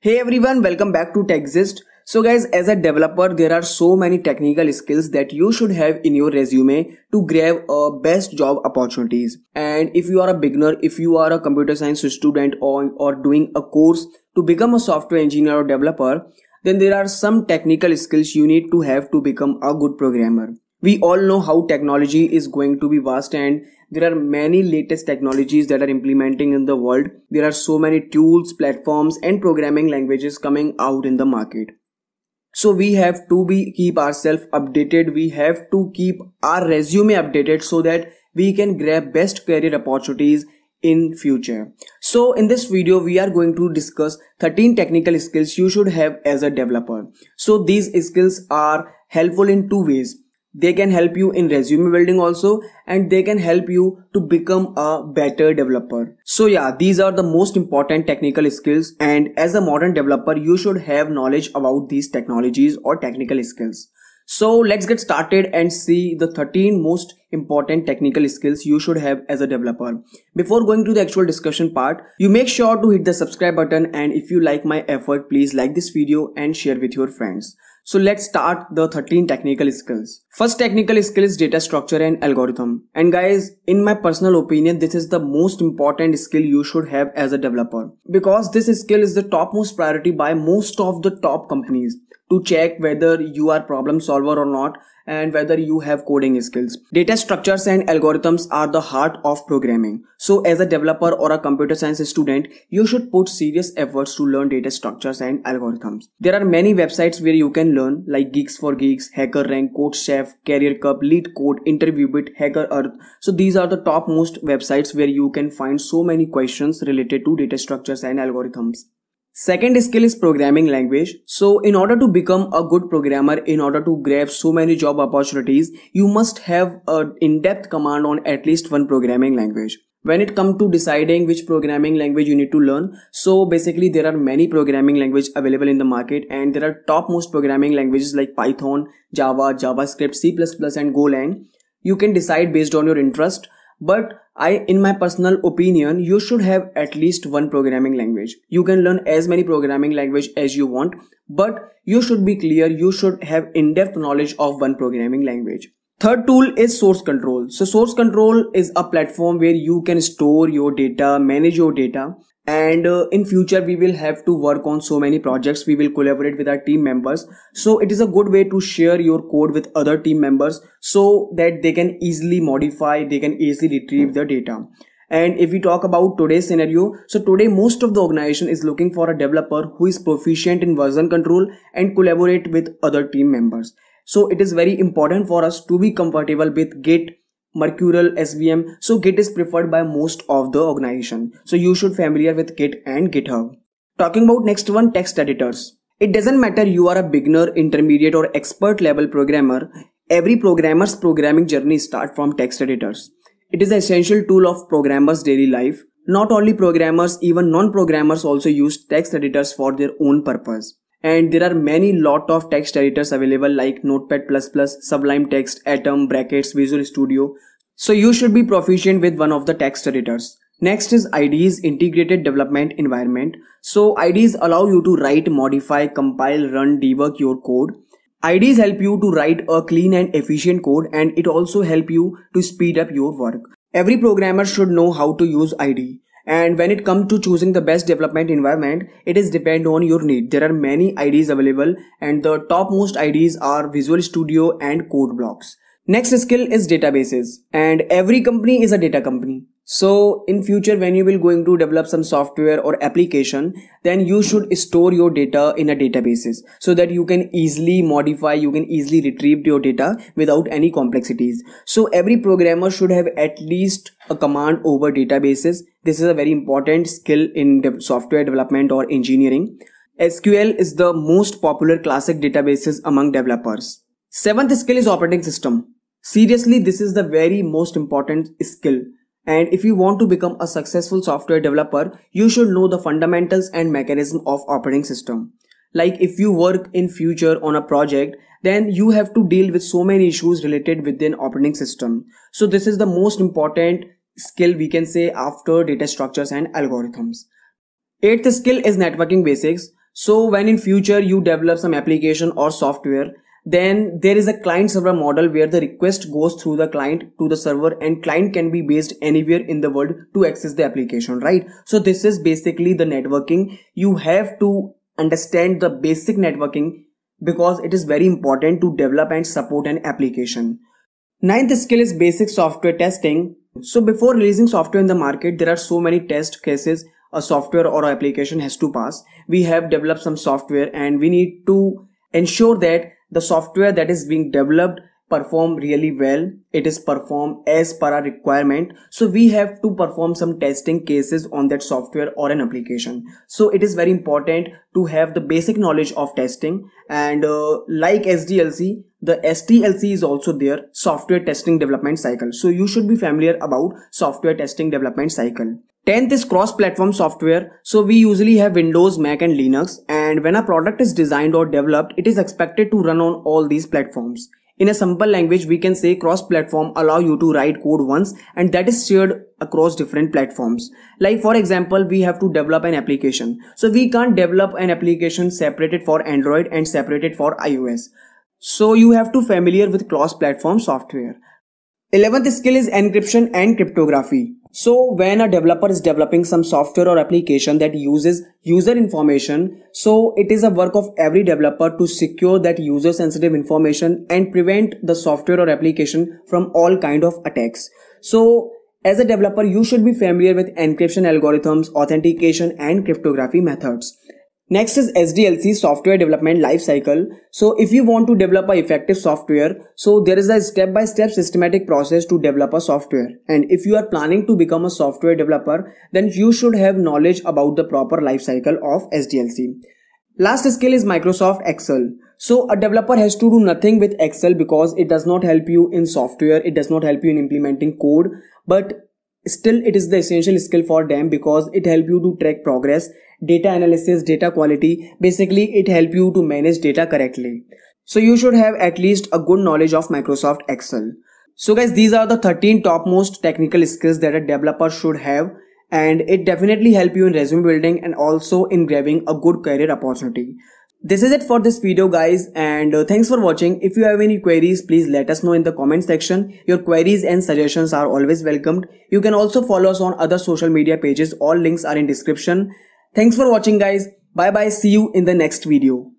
Hey everyone, welcome back to TechZist. So guys, as a developer, there are so many technical skills that you should have in your resume to grab best job opportunities. And if you are a beginner, if you are a computer science student or doing a course to become a software engineer or developer, then there are some technical skills you need to have to become a good programmer. We all know how technology is going to be vast and there are many latest technologies that are implementing in the world. There are so many tools, platforms and programming languages coming out in the market. So we have to keep ourselves updated. We have to keep our resume updated so that we can grab best career opportunities in future. So in this video, we are going to discuss 13 technical skills you should have as a developer. So these skills are helpful in two ways. They can help you in resume building also, and they can help you to become a better developer. So yeah, these are the most important technical skills, and as a modern developer, you should have knowledge about these technologies or technical skills. So let's get started and see the 13 most important technical skills you should have as a developer. Before going to the actual discussion part, you make sure to hit the subscribe button, and if you like my effort, please like this video and share with your friends. So let's start the 13 technical skills. First technical skill is data structure and algorithm. And guys, in my personal opinion, this is the most important skill you should have as a developer, because this skill is the topmost priority by most of the top companies to check whether you are problem solver or not and whether you have coding skills. Data structures and algorithms are the heart of programming. So as a developer or a computer science student, you should put serious efforts to learn data structures and algorithms. There are many websites where you can learn, like Geeks for Geeks, HackerRank, CodeChef, CareerCup, LeetCode, InterviewBit, HackerEarth. So these are the top most websites where you can find so many questions related to data structures and algorithms. Second skill is programming language. So in order to become a good programmer, in order to grab so many job opportunities, you must have an in-depth command on at least one programming language. When it comes to deciding which programming language you need to learn, so basically there are many programming languages available in the market, and there are topmost programming languages like Python, Java, JavaScript, C++ and Golang. You can decide based on your interest. But in my personal opinion, you should have at least one programming language. You can learn as many programming language as you want, but you should be clear, you should have in-depth knowledge of one programming language. Third tool is source control. So source control is a platform where you can store your data, manage your data. And in future we will have to work on so many projects. We will collaborate with our team members, so it is a good way to share your code with other team members so that they can easily modify, they can easily retrieve the data. And if we talk about today's scenario, so today most of the organization is looking for a developer who is proficient in version control and collaborate with other team members. So it is very important for us to be comfortable with Git, Mercurial, SVM. So Git is preferred by most of the organization. So you should familiar with Git and GitHub. Talking about next one, text editors. It doesn't matter you are a beginner, intermediate or expert level programmer. Every programmer's programming journey starts from text editors. It is an essential tool of programmers' daily life. Not only programmers, even non-programmers also use text editors for their own purpose. And there are many lot of text editors available like Notepad++, Sublime Text, Atom, Brackets, Visual Studio. So you should be proficient with one of the text editors. Next is IDEs, Integrated Development Environment. So IDEs allow you to write, modify, compile, run, debug your code. IDEs help you to write a clean and efficient code, and it also help you to speed up your work. Every programmer should know how to use IDE. And when it comes to choosing the best development environment, it is depend on your need. There are many IDEs available, and the topmost IDEs are Visual Studio and CodeBlocks. Next skill is databases, and every company is a data company. So in future, when you will going to develop some software or application, then you should store your data in a databases so that you can easily modify, you can easily retrieve your data without any complexities. So every programmer should have at least a command over databases. This is a very important skill in software development or engineering. SQL is the most popular classic databases among developers. Seventh skill is operating system. Seriously, this is the very most important skill. And if you want to become a successful software developer, you should know the fundamentals and mechanism of operating system. Like if you work in future on a project, then you have to deal with so many issues related with an operating system. So this is the most important skill we can say after data structures and algorithms. Eighth skill is networking basics. So when in future you develop some application or software, then there is a client server model where the request goes through the client to the server, and client can be based anywhere in the world to access the application, right? So this is basically the networking. You have to understand the basic networking because it is very important to develop and support an application. Ninth skill is basic software testing. So before releasing software in the market, there are so many test cases a software or application has to pass. We have developed some software and we need to ensure that the software that is being developed perform really well. It is performed as per our requirement. So we have to perform some testing cases on that software or an application. So it is very important to have the basic knowledge of testing, and like SDLC, the STLC is also there, software testing development cycle. So you should be familiar about software testing development cycle. 10th is cross-platform software. So we usually have Windows, Mac and Linux, and when a product is designed or developed, it is expected to run on all these platforms. In a simple language, we can say cross-platform allow you to write code once and that is shared across different platforms. Like for example, we have to develop an application. So we can't develop an application separated for Android and separated for iOS. So you have to familiar with cross-platform software. 11th skill is encryption and cryptography. So when a developer is developing some software or application that uses user information, so it is a work of every developer to secure that user sensitive information and prevent the software or application from all kind of attacks. So as a developer, you should be familiar with encryption algorithms, authentication and cryptography methods. Next is SDLC, software development lifecycle. So if you want to develop a effective software, so there is a step-by-step systematic process to develop a software. And if you are planning to become a software developer, then you should have knowledge about the proper lifecycle of SDLC. Last skill is Microsoft Excel. So a developer has to do nothing with Excel because it does not help you in software. It does not help you in implementing code, but still it is the essential skill for them because it helps you to track progress, data analysis, data quality. Basically it helps you to manage data correctly. So you should have at least a good knowledge of Microsoft Excel. So guys, these are the 13 topmost technical skills that a developer should have, and it definitely help you in resume building and also in grabbing a good career opportunity. This is it for this video guys, and thanks for watching. If you have any queries, please let us know in the comment section. Your queries and suggestions are always welcomed. You can also follow us on other social media pages. All links are in description. Thanks for watching guys. Bye bye. See you in the next video.